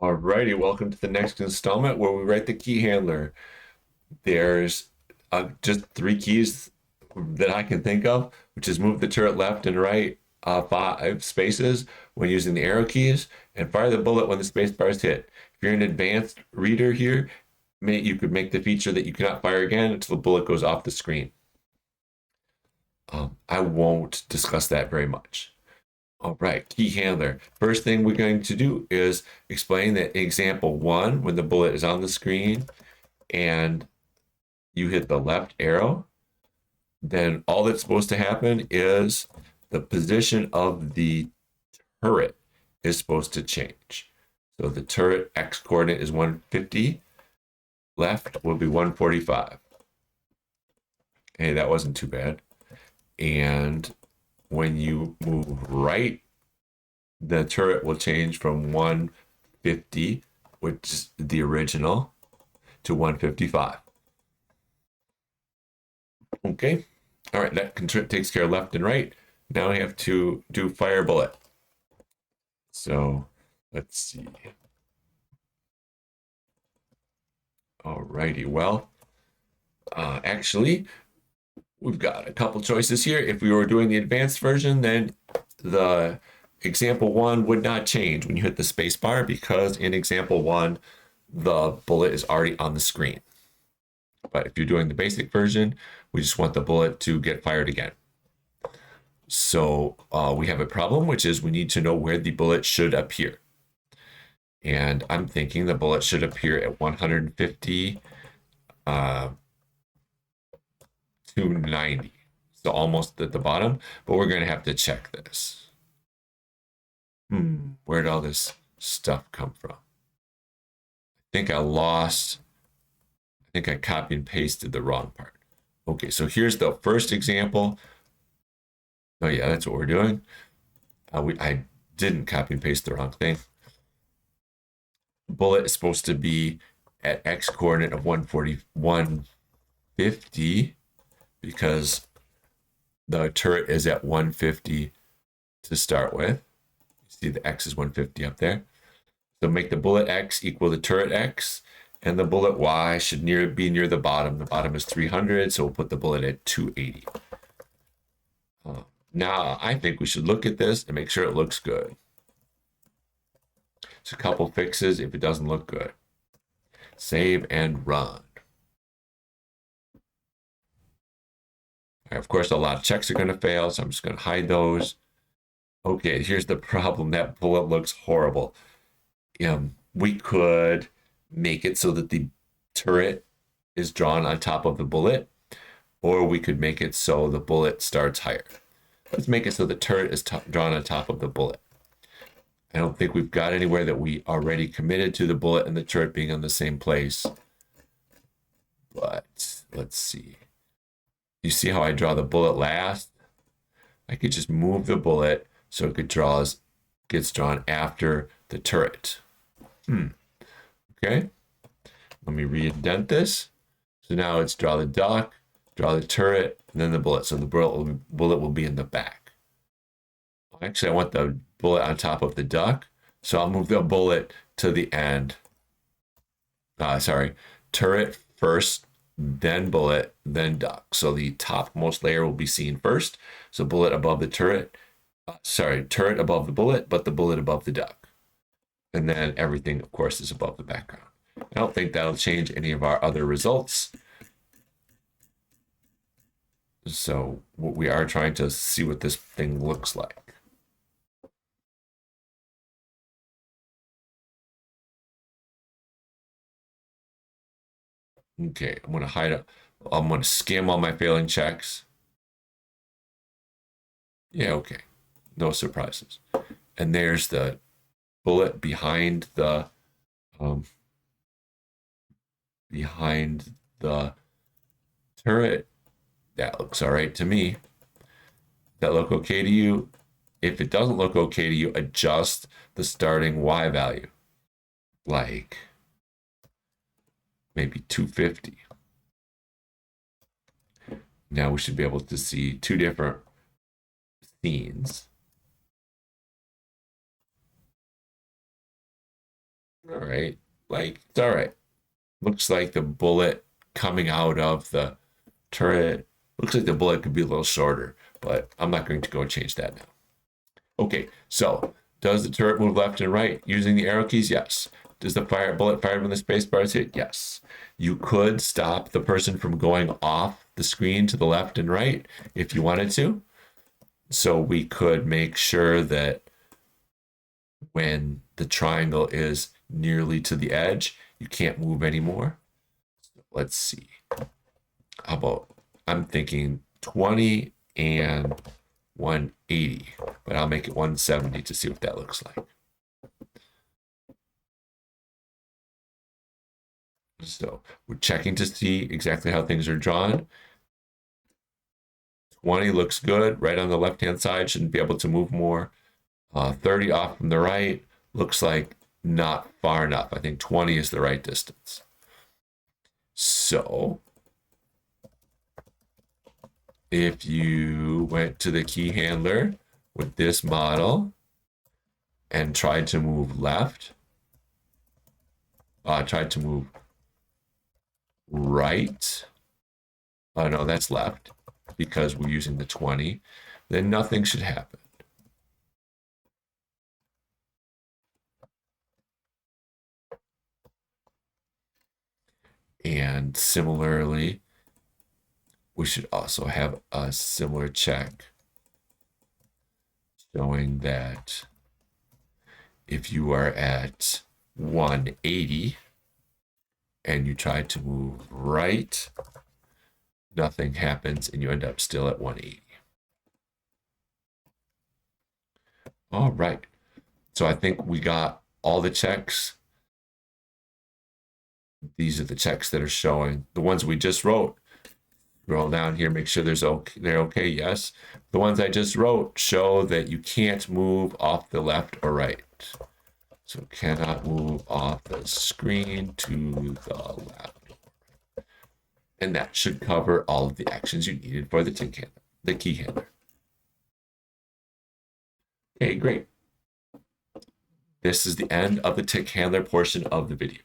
Alrighty, welcome to the next installment where we write the key handler. There's just three keys that I can think of, which is move the turret left and right 5 spaces when using the arrow keys, and fire the bullet when the space bar is hit. If you're an advanced reader here, you could make the feature that you cannot fire again until the bullet goes off the screen. I won't discuss that very much. All right, key handler. First thing we're going to do is explain that example one, when the bullet is on the screen and you hit the left arrow, then all that's supposed to happen is the position of the turret is supposed to change. So the turret X coordinate is 150, left will be 145. Hey, that wasn't too bad. And when you move right, the turret will change from 150, which is the original, to 155. Okay. All right, that takes care of left and right. Now we have to do fire bullet. So let's see. All righty, well, actually, we've got a couple choices here. If we were doing the advanced version, then the example one would not change when you hit the space bar because in example one, the bullet is already on the screen. But if you're doing the basic version, we just want the bullet to get fired again. So we have a problem, which is we need to know where the bullet should appear. And I'm thinking the bullet should appear at 150 to 90. So almost at the bottom, but we're going to have to check this. Where'd all this stuff come from? I think I copied and pasted the wrong part. Okay, so here's the first example. Oh yeah, that's what we're doing. I didn't copy and paste the wrong thing. Bullet is supposed to be at X coordinate of 140, 150 because the turret is at 150 to start with. You see the X is 150 up there. So make the bullet X equal the turret X, and the bullet Y should be near the bottom. The bottom is 300, so we'll put the bullet at 280. Now, I think we should look at this and make sure it looks good. Just a couple fixes if it doesn't look good. Save and run. Of course, a lot of checks are going to fail, so I'm just going to hide those. Okay, here's the problem. That bullet looks horrible. We could make it so that the turret is drawn on top of the bullet, or we could make it so the bullet starts higher. Let's make it so the turret is drawn on top of the bullet. I don't think we've got anywhere that we already committed to the bullet and the turret being in the same place. But let's see. You see how I draw the bullet last? I could just move the bullet so it gets drawn after the turret. Okay. Let me re-indent this. So now it's draw the duck, draw the turret, and then the bullet. So the bullet will be in the back. Actually, I want the bullet on top of the duck. So I'll move the bullet to the end. Turret first, then bullet, then duck. So the topmost layer will be seen first. So bullet above the turret. Turret above the bullet, but the bullet above the duck. And then everything, of course, is above the background. I don't think that'll change any of our other results. So we are trying to see what this thing looks like. Okay, I'm going to hide it. I'm going to skim all my failing checks. Yeah, okay. No surprises. And there's the bullet behind the turret. That looks all right to me. Does that look okay to you? If it doesn't look okay to you, adjust the starting Y value. Like maybe 250. Now we should be able to see two different scenes. All right. Like, it's all right. Looks like the bullet coming out of the turret. Looks like the bullet could be a little shorter, but I'm not going to go change that now. Okay, so does the turret move left and right using the arrow keys? Yes. Does the bullet fired when the space bar is hit? Yes. You could stop the person from going off the screen to the left and right if you wanted to. So we could make sure that when the triangle is nearly to the edge, you can't move anymore. Let's see. How about, I'm thinking 20 and 180, but I'll make it 170 to see what that looks like. So we're checking to see exactly how things are drawn. 20 looks good. Right on the left-hand side, shouldn't be able to move more. 30 off from the right looks like not far enough. I think 20 is the right distance. So if you went to the key handler with this model and tried to move left, tried to move right, oh no, that's left because we're using the 20, then nothing should happen. And similarly, we should also have a similar check showing that if you are at 180 and you try to move right, nothing happens and you end up still at 180. All right. So I think we got all the checks. These are the checks that are showing. The ones we just wrote. Scroll down here, make sure they're okay. Yes. The ones I just wrote show that you can't move off the left or right. So cannot move off the screen to the left. And that should cover all of the actions you needed for the key handler. Okay, great. This is the end of the tick handler portion of the video.